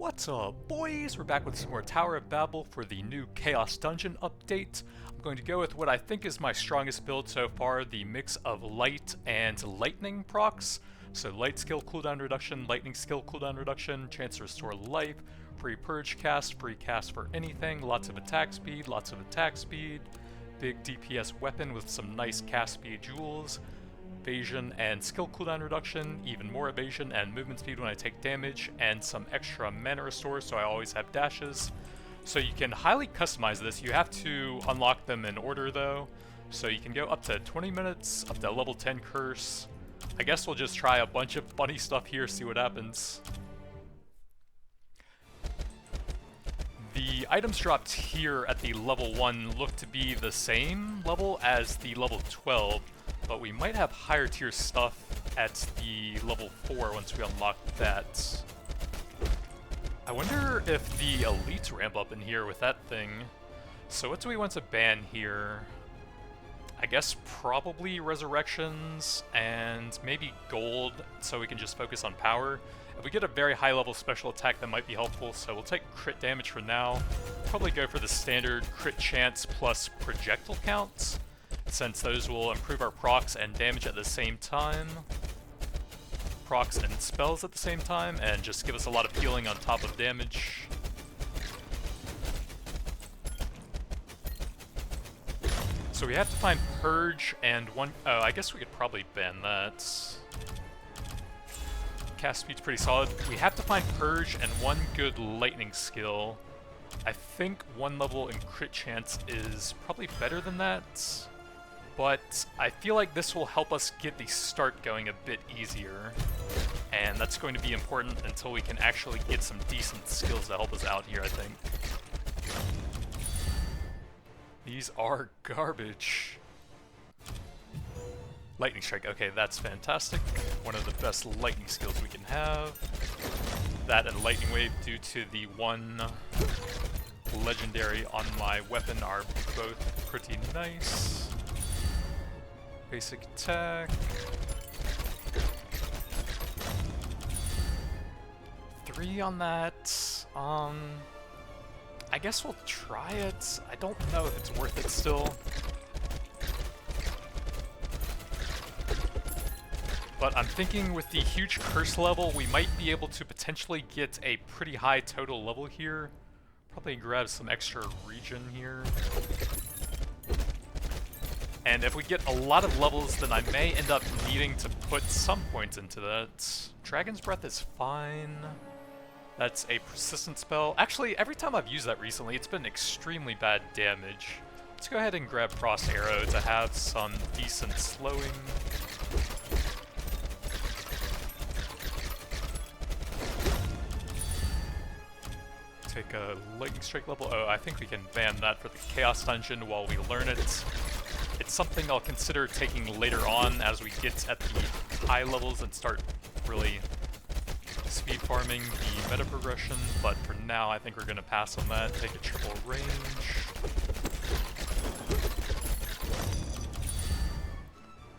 What's up, boys? We're back with some more Tower of Babel for the new Chaos Dungeon update. I'm going to go with what I think is my strongest build so far, the mix of light and lightning procs. So light skill cooldown reduction, lightning skill cooldown reduction, chance to restore life, free purge cast, free cast for anything, lots of attack speed, big DPS weapon with some nice cast speed jewels, evasion and skill cooldown reduction, even more evasion and movement speed when I take damage, and some extra mana restore so I always have dashes. So you can highly customize this. You have to unlock them in order though. So you can go up to 20 minutes, up to level 10 curse. I guess we'll just try a bunch of funny stuff here, see what happens. The items dropped here at the level 1 look to be the same level as the level 12. But we might have higher tier stuff at the level 4 once we unlock that. I wonder if the elites ramp up in here with that thing. So what do we want to ban here? I guess probably resurrections and maybe gold so we can just focus on power. If we get a very high level special attack that might be helpful, so we'll take crit damage for now. Probably go for the standard crit chance plus projectile counts, since those will improve our procs and damage at the same time. Procs and spells at the same time, and just give us a lot of healing on top of damage. So we have to find Purge and one... Oh, I guess we could probably ban that. Cast speed's pretty solid. We have to find Purge and one good lightning skill. I think one level in crit chance is probably better than that. But I feel like this will help us get the start going a bit easier. And that's going to be important until we can actually get some decent skills to help us out here, I think. These are garbage. Lightning Strike, okay, that's fantastic. One of the best lightning skills we can have. That and Lightning Wave, due to the one legendary on my weapon, are both pretty nice. Basic attack. 3 on that. I guess we'll try it. I don't know if it's worth it still. But I'm thinking with the huge curse level, we might be able to potentially get a pretty high total level here. Probably grab some extra regen here. And if we get a lot of levels, then I may end up needing to put some points into that. Dragon's Breath is fine. That's a persistent spell. Actually, every time I've used that recently, it's been extremely bad damage. Let's go ahead and grab Frost Arrow to have some decent slowing. Take a Lightning Strike level. Oh, I think we can ban that for the Chaos Dungeon while we learn it. It's something I'll consider taking later on as we get at the high levels and start really speed farming the meta progression, but for now I think we're going to pass on that, take a triple range.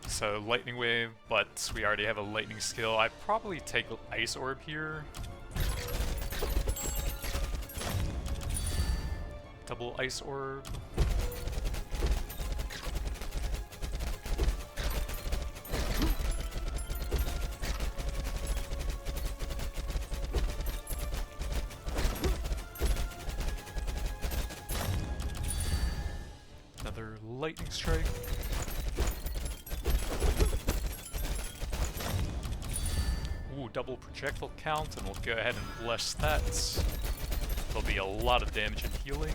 So Lightning Wave, but we already have a lightning skill. I'd probably take Ice Orb here. Double Ice Orb. Another Lightning Strike. Ooh, double projectile count, and we'll go ahead and bless that. There'll be a lot of damage and healing.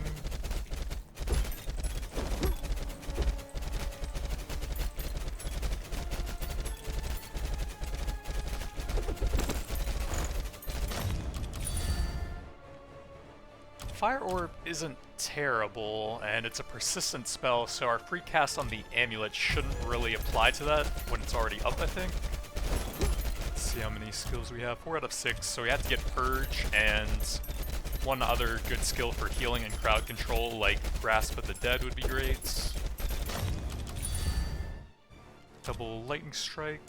Fire Orb isn't terrible, and it's a persistent spell, so our free cast on the amulet shouldn't really apply to that when it's already up, I think. Let's see how many skills we have. 4 out of 6, so we have to get Purge and one other good skill for healing and crowd control, like Grasp of the Dead would be great. Double Lightning Strike.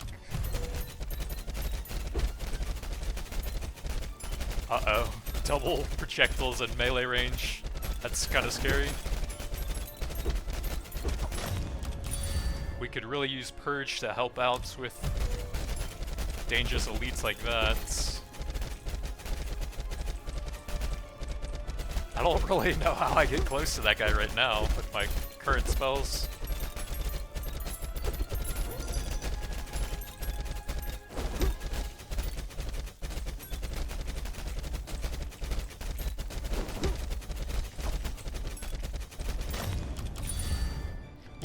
Uh-oh. double projectiles and melee range. That's kind of scary. We could really use Purge to help out with dangerous elites like that. I don't really know how I get close to that guy right now with my current spells.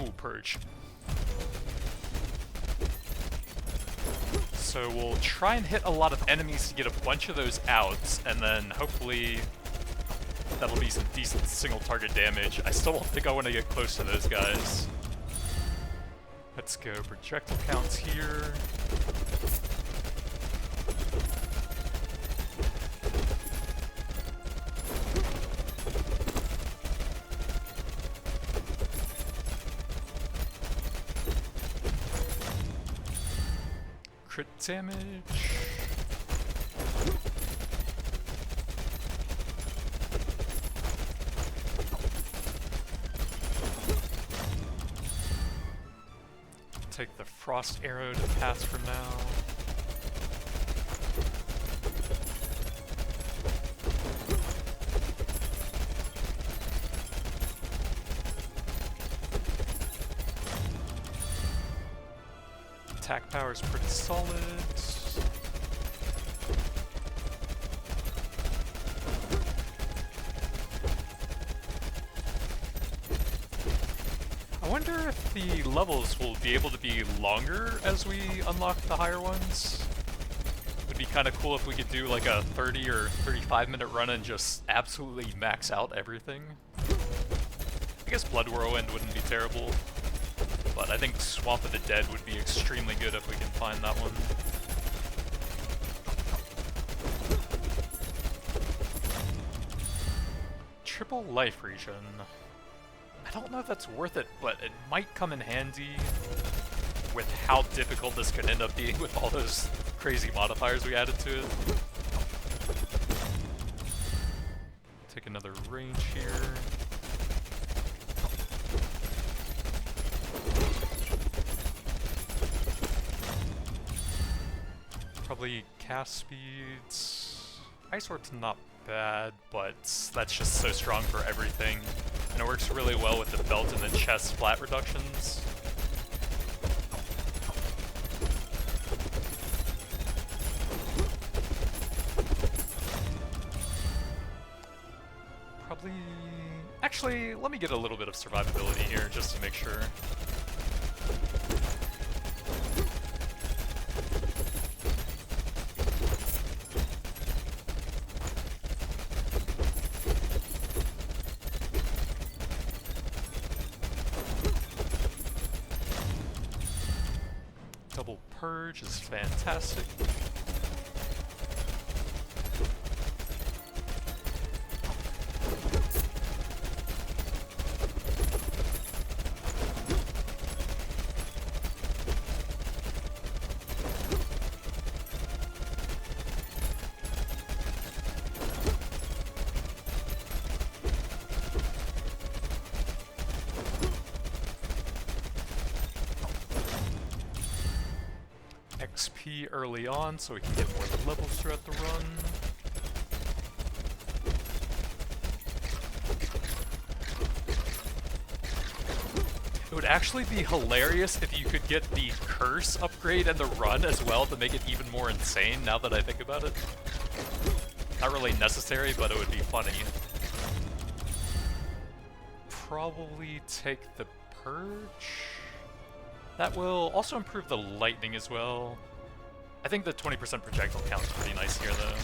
Ooh, Purge. So we'll try and hit a lot of enemies to get a bunch of those out, and then hopefully that'll be some decent single target damage. I still don't think I want to get close to those guys. Let's go projectile counts here. Crit damage. Take the frost arrow to pass for now. Attack power is pretty solid. I wonder if the levels will be able to be longer as we unlock the higher ones. It would be kind of cool if we could do like a 30 or 35 minute run and just absolutely max out everything. I guess Blood Whirlwind wouldn't be terrible. But I think Swamp of the Dead would be extremely good if we can find that one. Triple life regen. I don't know if that's worth it, but it might come in handy with how difficult this could end up being with all those crazy modifiers we added to it. Take another range here. Probably cast speeds. Ice Ort's not bad, but that's just so strong for everything. And it works really well with the belt and the chest flat reductions. Probably... Actually, let me get a little bit of survivability here just to make sure. Double Purge is fantastic. XP early on so we can get more levels throughout the run. It would actually be hilarious if you could get the curse upgrade and the run as well to make it even more insane now that I think about it. Not really necessary, but it would be funny. Probably take the Purge. That will also improve the lightning as well. I think the 20% projectile count is pretty nice here though.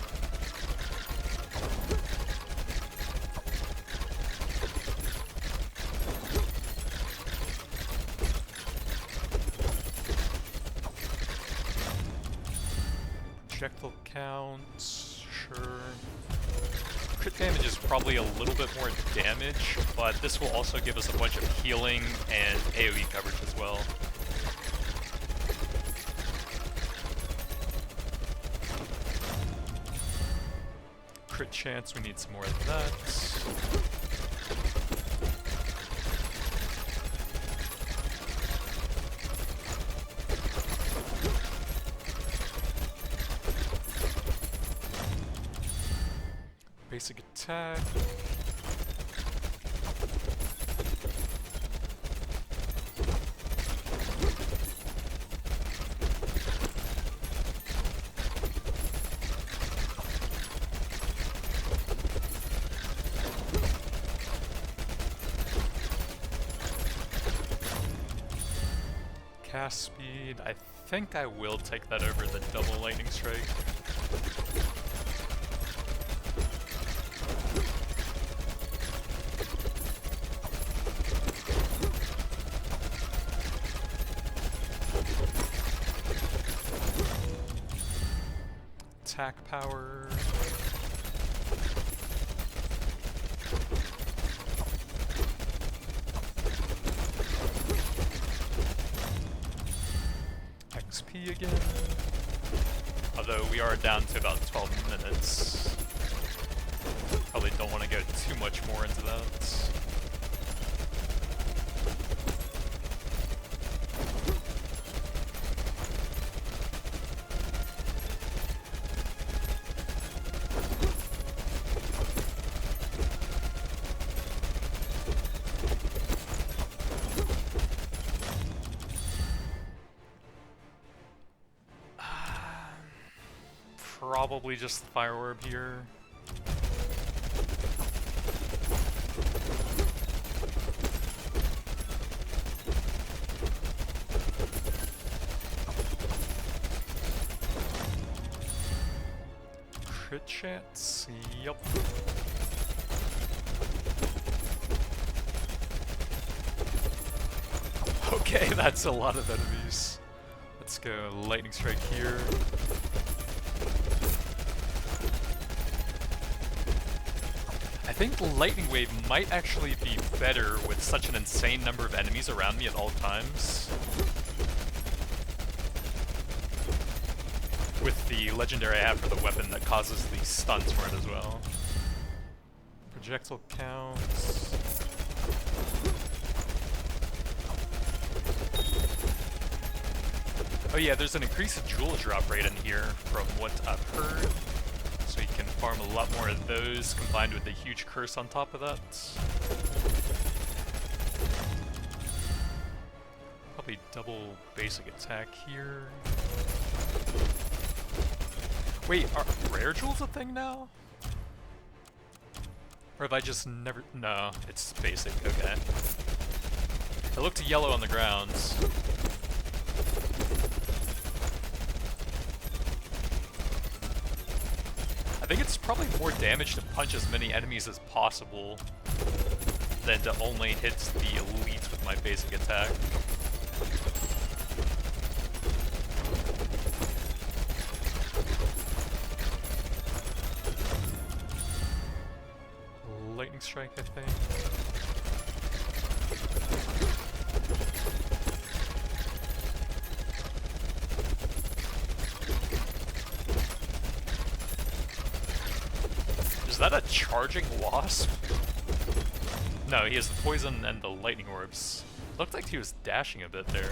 Projectile count, sure. Crit damage is probably a little bit more damage, but this will also give us a bunch of healing and AoE coverage as well. crit chance, we need some more of that. Basic attack. Cast speed. I think I will take that over the double lightning strike. Attack power. XP again. Although we are down to about 12 minutes. Probably don't want to go too much more into that. Probably just the fire orb here. Crit chance? Yup. Okay, that's a lot of enemies. Let's go lightning strike here. I think Lightning Wave might actually be better with such an insane number of enemies around me at all times. With the legendary I have for the weapon that causes the stuns for it as well. Projectile counts. Oh yeah, there's an increased jewel drop rate in here from what I've heard. So you can farm a lot more of those, combined with the huge curse on top of that. Probably double basic attack here. Wait, are rare jewels a thing now? Or have I just never... No, it's basic, okay. It looked yellow on the ground. I think it's probably more damage to punch as many enemies as possible than to only hit the elites with my basic attack. Lightning strike, I think. Is that a charging wasp? No, he has the poison and the lightning orbs. Looked like he was dashing a bit there.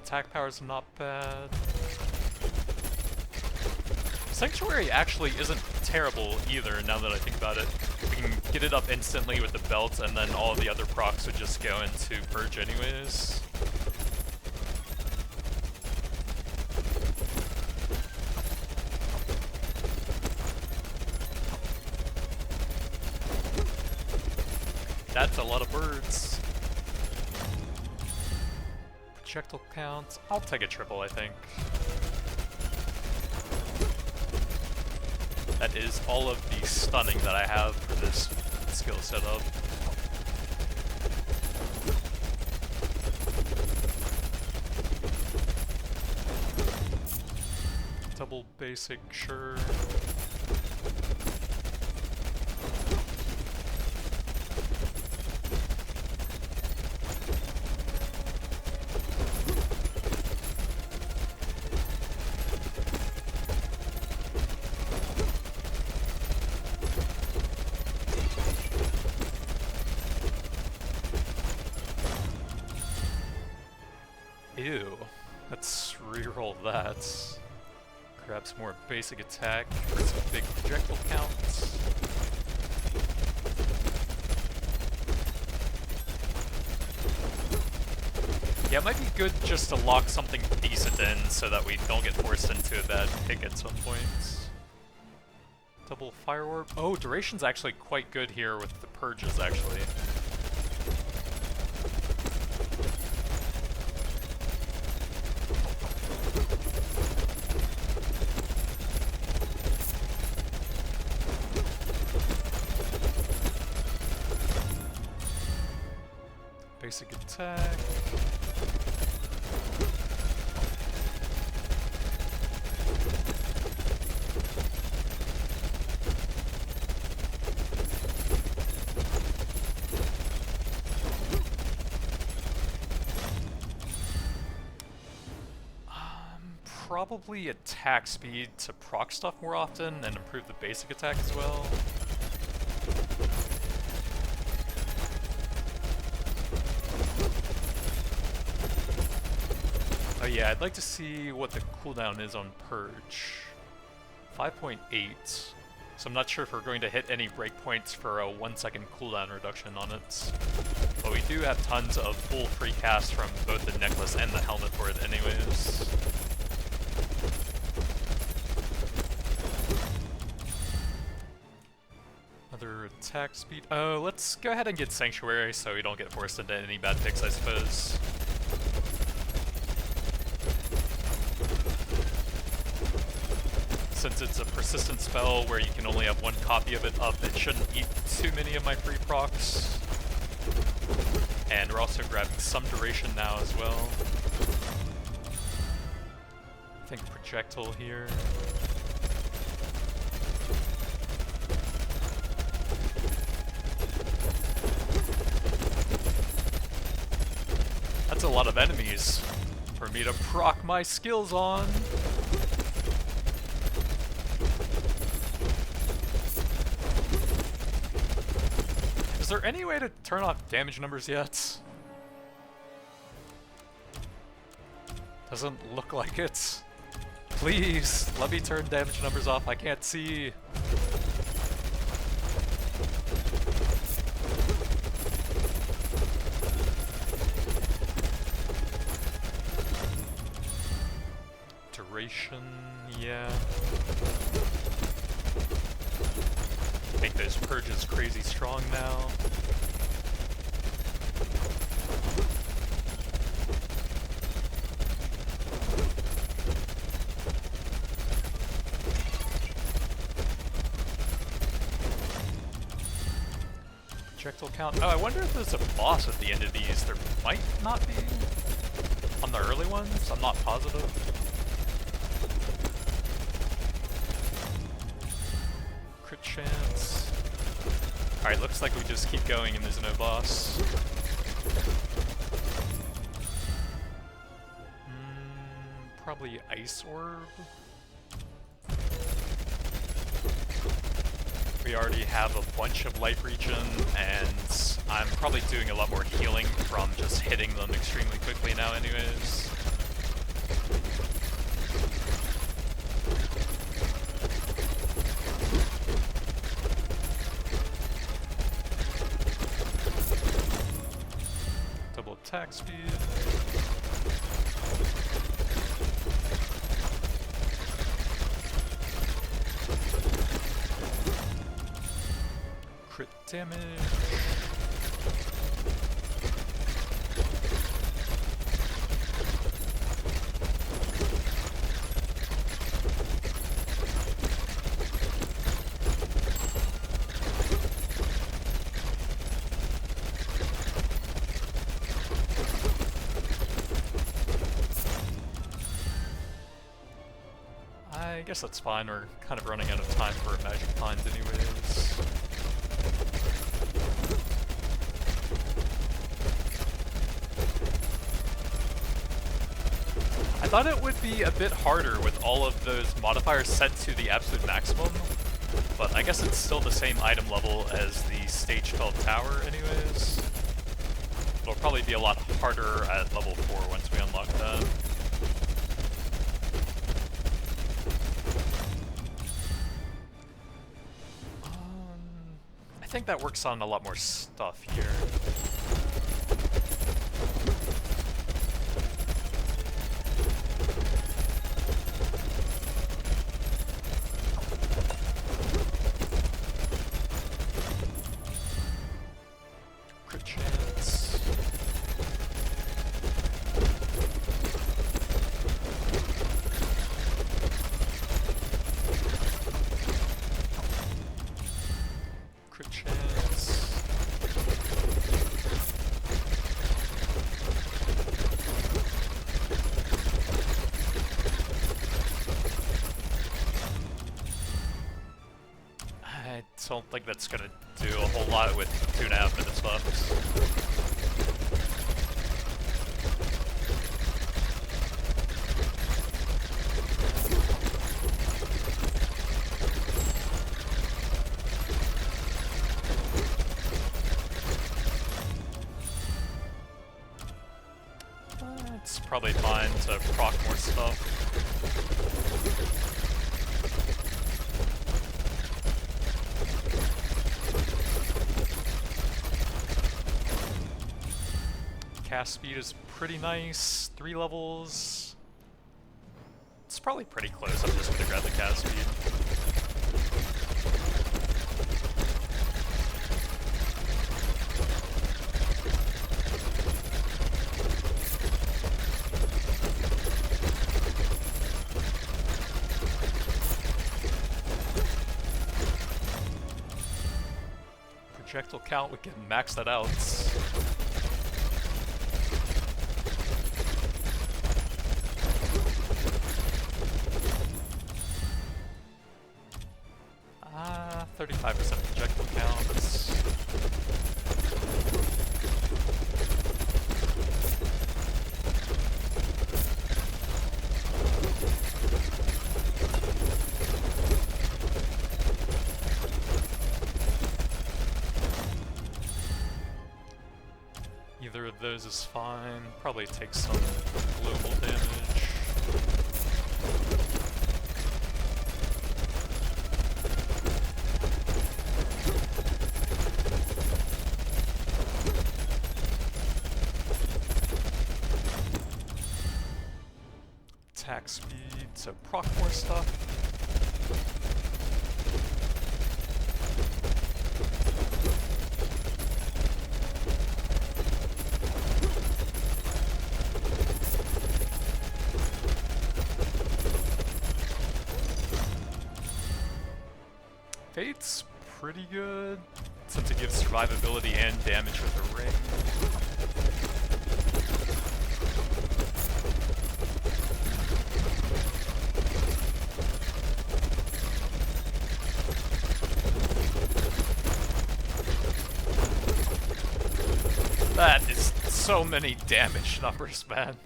Attack power's not bad. Sanctuary actually isn't terrible either, now that I think about it. We can get it up instantly with the belt, and then all of the other procs would just go into Purge anyways. That's a lot of birds. Projectile count. I'll take a triple, I think. That is all of the stunning that I have for this skill setup. double basic, sure. Ew, let's reroll that. Grab some more basic attack for some big projectile counts. Yeah, it might be good just to lock something decent in so that we don't get forced into a bad pick at some point. Double fire orb. Oh, duration's actually quite good here with the purges, actually. Basic attack. Probably attack speed to proc stuff more often and improve the basic attack as well. Oh yeah, I'd like to see what the cooldown is on Purge. 5.8. So I'm not sure if we're going to hit any breakpoints for a 1 second cooldown reduction on it. But we do have tons of full free cast from both the necklace and the helmet for it anyways. Another attack speed. Oh, let's go ahead and get Sanctuary so we don't get forced into any bad picks, I suppose. Since it's a persistent spell where you can only have one copy of it up, it shouldn't eat too many of my free procs. And we're also grabbing some duration now as well. I think projectile here. That's a lot of enemies for me to proc my skills on. Is there any way to turn off damage numbers yet? Doesn't look like it. Please, let me turn damage numbers off. I can't see. Duration, yeah. Make those purges crazy strong now. Projectile count. Oh, I wonder if there's a boss at the end of these. There might not be. On the early ones, I'm not positive. Crit chance. Alright, looks like we just keep going and there's no boss. Probably Ice Orb. We already have a bunch of life regen, and I'm probably doing a lot more healing from just hitting them extremely quickly now anyways. Double attack speed. Crit damage. I I guess that's fine, we're kind of running out of time for a magic find anyways. I thought it would be a bit harder with all of those modifiers set to the absolute maximum, but I guess it's still the same item level as the stage-felled tower anyways. It'll probably be a lot harder at level 4 once we unlock that. I think that works on a lot more stuff here. Crit chance. Crit chance. I don't think that's gonna do a whole lot with 2.5 minutes left. It's probably fine to proc more stuff. Cast speed is pretty nice, 3 levels. It's probably pretty close, I'm just gonna grab the cast speed. Projectile count, we can max that out. Ah, 35% projectile counts. Either of those is fine. Probably takes some global damage. Attack speed, so proc more stuff. Fate's pretty good, since it gives survivability and damage with a ring. That is so many damage numbers, man.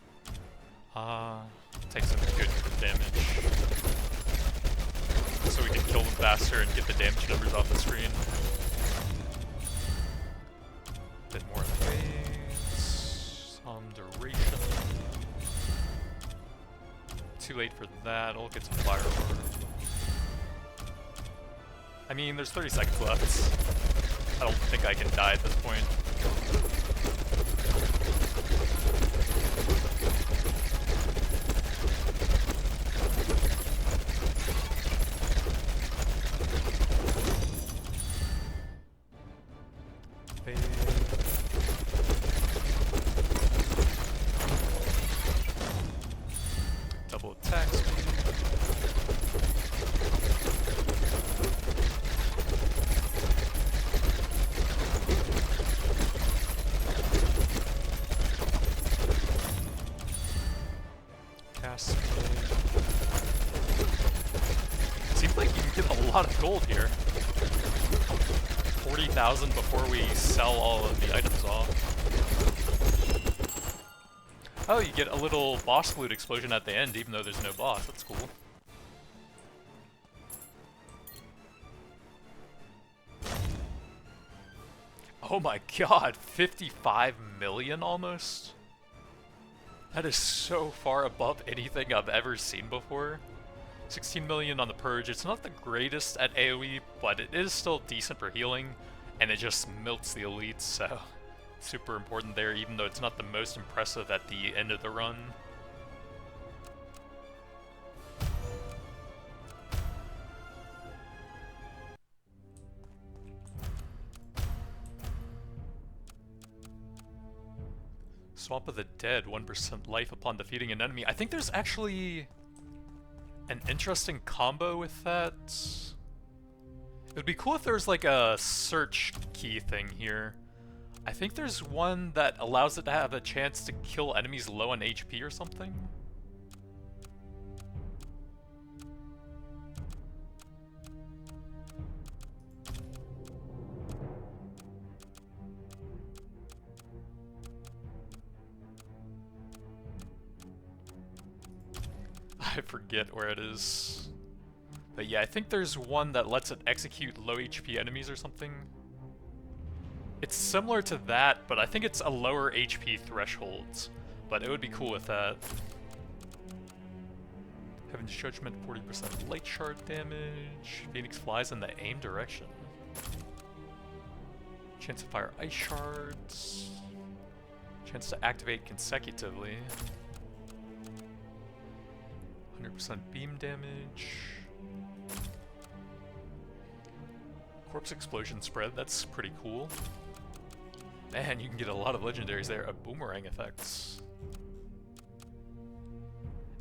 Take some good damage. So we can kill them faster and get the damage numbers off the screen. Bit more phase, some duration. Too late for that, I'll get some fire orb. I mean, there's 30 seconds left. I don't think I can die at this point. Double attack speed. Get a lot of gold here. 40,000 before we sell all of the items off. Oh, you get a little boss loot explosion at the end, even though there's no boss. That's cool. Oh my god, 55 million almost? That is so far above anything I've ever seen before. 16 million on the Purge. It's not the greatest at AoE, but it is still decent for healing, and it just milks the elites, so super important there, even though it's not the most impressive at the end of the run. Swamp of the Dead, 1% life upon defeating an enemy. I think there's actually an interesting combo with that. It would be cool if there was like a search key thing here. I think there's one that allows it to have a chance to kill enemies low on HP or something. I forget where it is. But yeah, I think there's one that lets it execute low HP enemies or something. It's similar to that, but I think it's a lower HP threshold. But it would be cool with that. Heaven's Judgment, 40% light shard damage. Phoenix flies in the aim direction. Chance to fire ice shards. Chance to activate consecutively. 100% beam damage. Corpse explosion spread, that's pretty cool. Man, you can get a lot of legendaries there. A boomerang effects.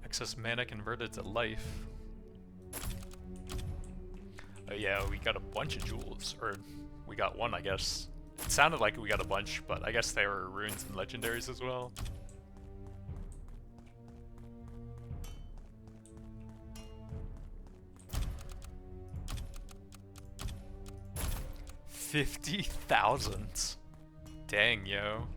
Excess mana converted to life. Yeah, we got a bunch of jewels. Or, we got one, I guess. It sounded like we got a bunch, but I guess they were runes and legendaries as well. $50,000. Dang, yo.